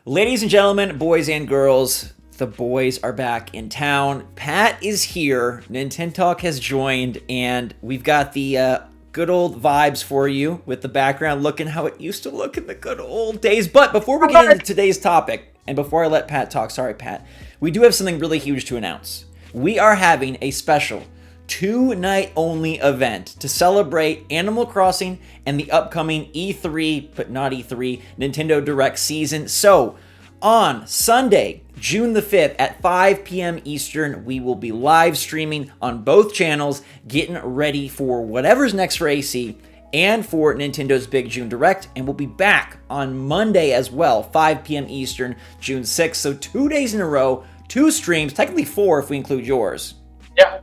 Ladies and gentlemen, boys and girls, the boys are back in town. Pat is here, Nintendo Talk has joined, and we've got the good old vibes for you with the background looking how it used to look in the good old days. But before we get into today's topic, and before I let Pat talk, sorry Pat, we do have something really huge to announce. We are having a special 2-night only event to celebrate Animal Crossing and the upcoming E3, but not E3, Nintendo Direct season. So, on Sunday, June the 5th at 5 p.m. Eastern, we will be live streaming on both channels, getting ready for whatever's next for AC and for Nintendo's big June Direct, and we'll be back on Monday as well, 5 p.m. Eastern, June 6th. So 2 days in a row, 2 streams, technically 4 if we include yours. Yeah.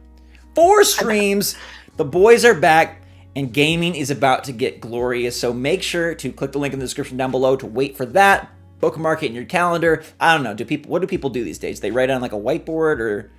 4 streams, the boys are back, and gaming is about to get glorious. So make sure to click the link in the description down below to wait for that. Bookmark it in your calendar. I don't know. What do people do these days? They write on like a whiteboard or?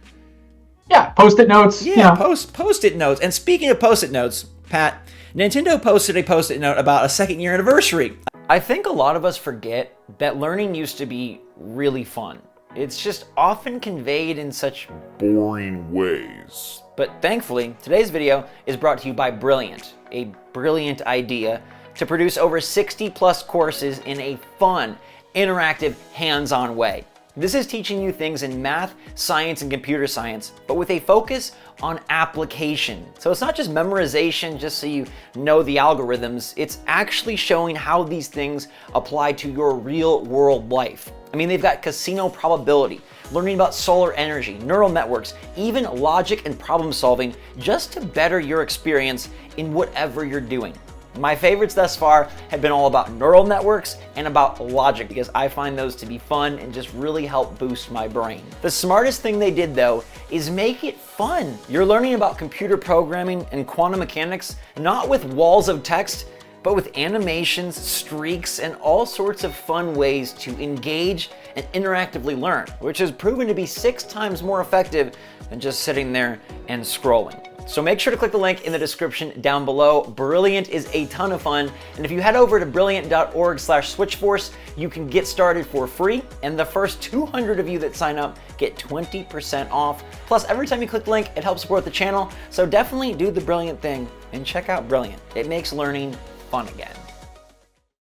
Yeah, post-it notes. Yeah, post-it notes. And speaking of post-it notes, Pat, Nintendo posted a post-it note about a 2nd year anniversary. I think a lot of us forget that learning used to be really fun. It's just often conveyed in such boring ways. But thankfully, today's video is brought to you by Brilliant, a brilliant idea to produce over 60 plus courses in a fun, interactive, hands-on way. This is teaching you things in math, science, and computer science, but with a focus on application. So it's not just memorization just so you know the algorithms, it's actually showing how these things apply to your real world life. I mean, they've got casino probability, learning about solar energy, neural networks, even logic and problem solving, just to better your experience in whatever you're doing. My favorites thus far have been all about neural networks and about logic because I find those to be fun and just really help boost my brain. The smartest thing they did though is make it fun. You're learning about computer programming and quantum mechanics, not with walls of text, but with animations, streaks, and all sorts of fun ways to engage and interactively learn, which has proven to be 6 times more effective than just sitting there and scrolling. So make sure to click the link in the description down below. Brilliant is a ton of fun, and if you head over to brilliant.org/SwitchForce, you can get started for free, and the first 200 of you that sign up get 20% off. Plus, every time you click the link, it helps support the channel, so definitely do the Brilliant thing and check out Brilliant. It makes learning fun again.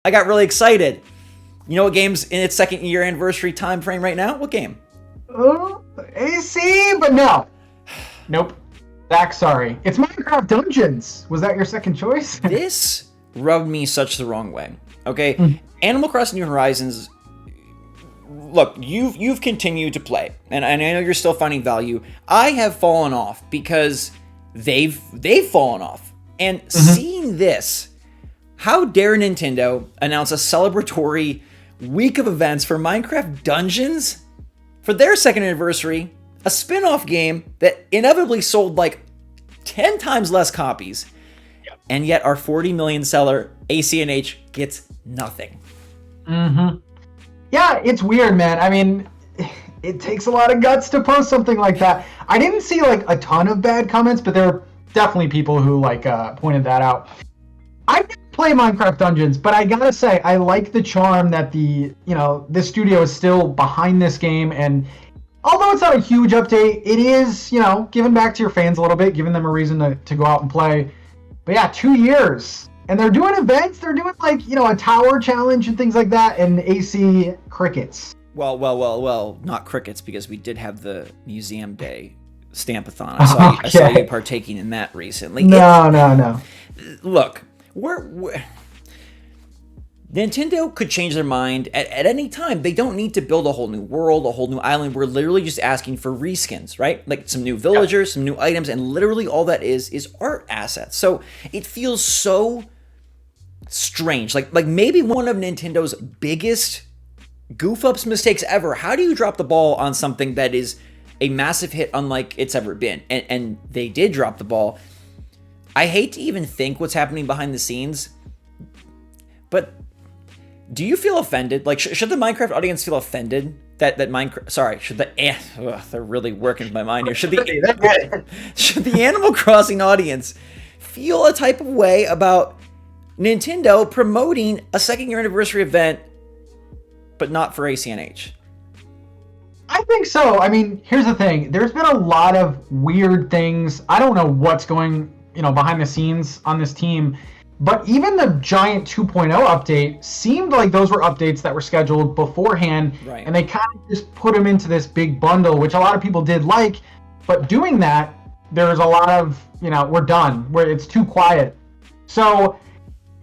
I got really excited. You know what game's in its 2nd year anniversary time frame right now? What game? AC, but no. Nope. Zach, sorry. It's Minecraft Dungeons. Was that your second choice? This rubbed me such the wrong way. Okay, Animal Crossing New Horizons. Look, you've continued to play, and I know you're still finding value. I have fallen off because they've fallen off. And seeing this, how dare Nintendo announce a celebratory week of events for Minecraft Dungeons for their 2nd anniversary? A spin-off game that inevitably sold like 10 times less copies, and yet our 40 million seller ACNH gets nothing. Yeah, it's weird, man. I mean, it takes a lot of guts to post something like that. I didn't see like a ton of bad comments, but there were definitely people who like pointed that out. I didn't play Minecraft Dungeons, but I gotta say, I like the charm that this studio is still behind this game, and although it's not a huge update, it is, giving back to your fans a little bit, giving them a reason to go out and play. But yeah, 2 years. And they're doing events. They're doing like, a tower challenge and things like that, and AC crickets. Well, not crickets, because we did have the Museum Day Stampathon. I saw you partaking in that recently. No. Look, Nintendo could change their mind at any time. They don't need to build a whole new world, a whole new island. We're literally just asking for reskins, right? Like some new villagers, some new items, and literally all that is art assets. So it feels so strange. Like maybe one of Nintendo's biggest goof-ups mistakes ever. How do you drop the ball on something that is a massive hit unlike it's ever been? And they did drop the ball. I hate to even think what's happening behind the scenes, but do you feel offended? Like, should the Minecraft audience feel offended that Minecraft? Sorry, they're really working with my mind here. Should the Animal Crossing audience feel a type of way about Nintendo promoting a 2nd year anniversary event but not for ACNH. I think so. I mean, here's the thing. There's been a lot of weird things. I don't know what's going, behind the scenes on this team, but even the Giant 2.0 update seemed like those were updates that were scheduled beforehand, right. And they kind of just put them into this big bundle, which a lot of people did like, but doing that, there's a lot of, we're done, where it's too quiet. So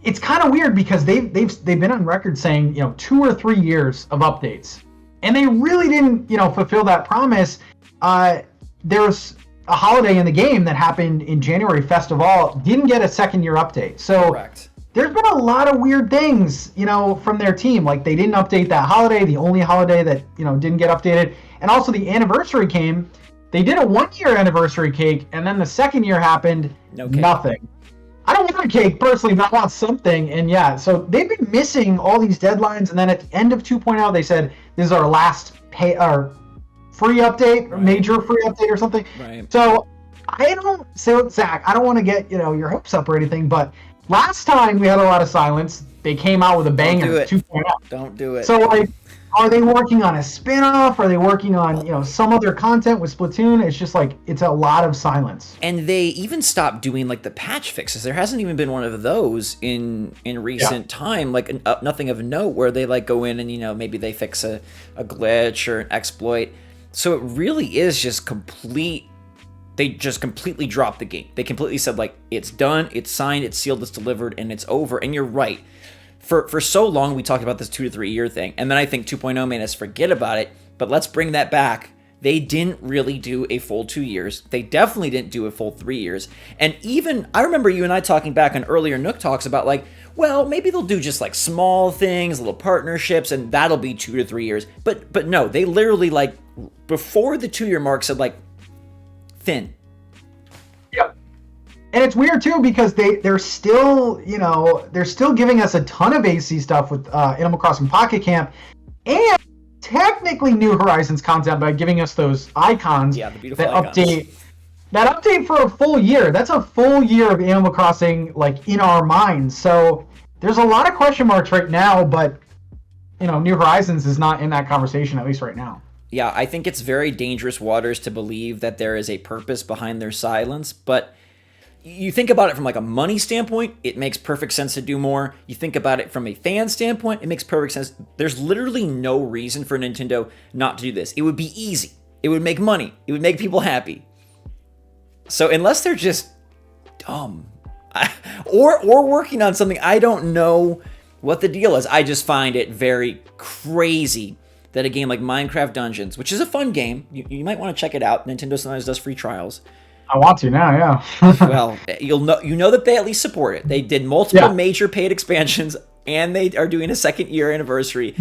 it's kind of weird because they've been on record saying, 2 or 3 years of updates. And they really didn't, fulfill that promise. There's a holiday in the game that happened in January, Festival, didn't get a second-year update. So Correct. There's been a lot of weird things, from their team. Like they didn't update that holiday, the only holiday that, didn't get updated. And also the anniversary came. They did a 1-year anniversary cake, and then the second year happened, nothing. I don't want a cake personally, but I want something. And yeah, so they've been missing all these deadlines. And then at the end of 2.0, they said this is our last free update, or major free update or something. Right. So Zach, I don't want to get your hopes up or anything, but last time we had a lot of silence. They came out with a banger. 2.0. Don't do it. So are they working on a spin-off? Are they working on, some other content with Splatoon? It's just it's a lot of silence. And they even stopped doing the patch fixes. There hasn't even been one of those in recent time, nothing of note where they go in and, maybe they fix a glitch or an exploit. So it really is just they just completely dropped the game. They completely said it's done, it's signed, it's sealed, it's delivered, and it's over. And you're right. For so long, we talked about this 2 to 3 year thing, and then I think 2.0 made us forget about it, but let's bring that back. They didn't really do a full 2 years. They definitely didn't do a full 3 years. And even, I remember you and I talking back on earlier Nook Talks about maybe they'll do just small things, little partnerships, and that'll be 2 to 3 years. But no, they literally before the 2 year mark said thin. Yep. And it's weird too because they're still giving us a ton of AC stuff with Animal Crossing Pocket Camp and technically New Horizons content by giving us those icons. Yeah, the beautiful icons. That update for a full year. That's a full year of Animal Crossing in our minds. So there's a lot of question marks right now, but New Horizons is not in that conversation, at least right now. Yeah, I think it's very dangerous waters to believe that there is a purpose behind their silence, but you think about it from a money standpoint, it makes perfect sense to do more. You think about it from a fan standpoint, it makes perfect sense. There's literally no reason for Nintendo not to do this. It would be easy. It would make money. It would make people happy. So unless they're just dumb or working on something, I don't know what the deal is. I just find it very crazy that a game like Minecraft Dungeons, which is a fun game, you might want to check it out. Nintendo sometimes does free trials. I want to now, yeah. Well, you know that they at least support it. They did multiple major paid expansions, and they are doing a 2nd year anniversary,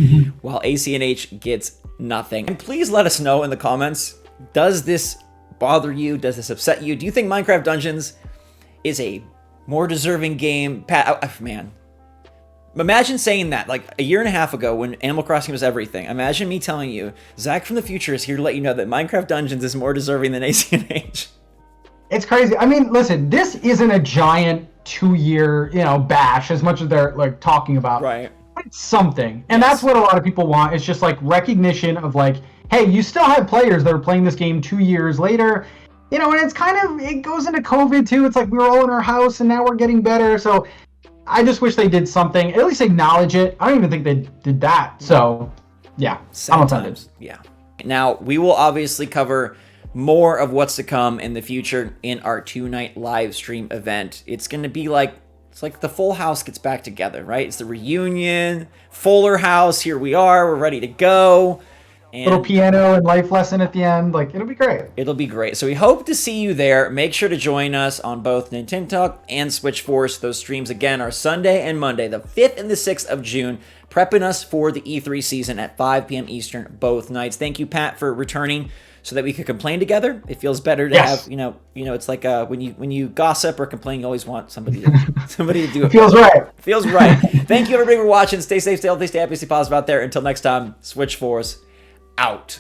while ACNH gets nothing. And please let us know in the comments, does this bother you? Does this upset you? Do you think Minecraft Dungeons is a more deserving game? Man, imagine saying that a year and a half ago when Animal Crossing was everything. Imagine me telling you, Zach from the future is here to let you know that Minecraft Dungeons is more deserving than ACNH. It's crazy. I mean, listen, this isn't a giant 2-year, bash as much as they're talking about. Right. It's something. And that's what a lot of people want. It's just recognition of hey, you still have players that are playing this game 2 years later. And it's it goes into COVID too. It's we were all in our house and now we're getting better. So I just wish they did something, at least acknowledge it. I don't even think they did that. So yeah, sometimes. Yeah. Now, we will obviously cover more of what's to come in the future in our 2-night live stream event. It's going to be it's the full house gets back together, right? It's the reunion, Fuller House. Here we are. We're ready to go. And little piano and life lesson at the end. It'll be great. It'll be great. So we hope to see you there. Make sure to join us on both Nintendo Talk and SwitchForce. Those streams, again, are Sunday and Monday, the 5th and the 6th of June, prepping us for the E3 season at 5 p.m. Eastern both nights. Thank you, Pat, for returning so that we could complain together. It feels better to have, it's when you gossip or complain, you always want somebody to do it. Feels right. Feels right. Thank you, everybody, for watching. Stay safe, stay healthy, stay happy, stay positive out there. Until next time, SwitchForce out.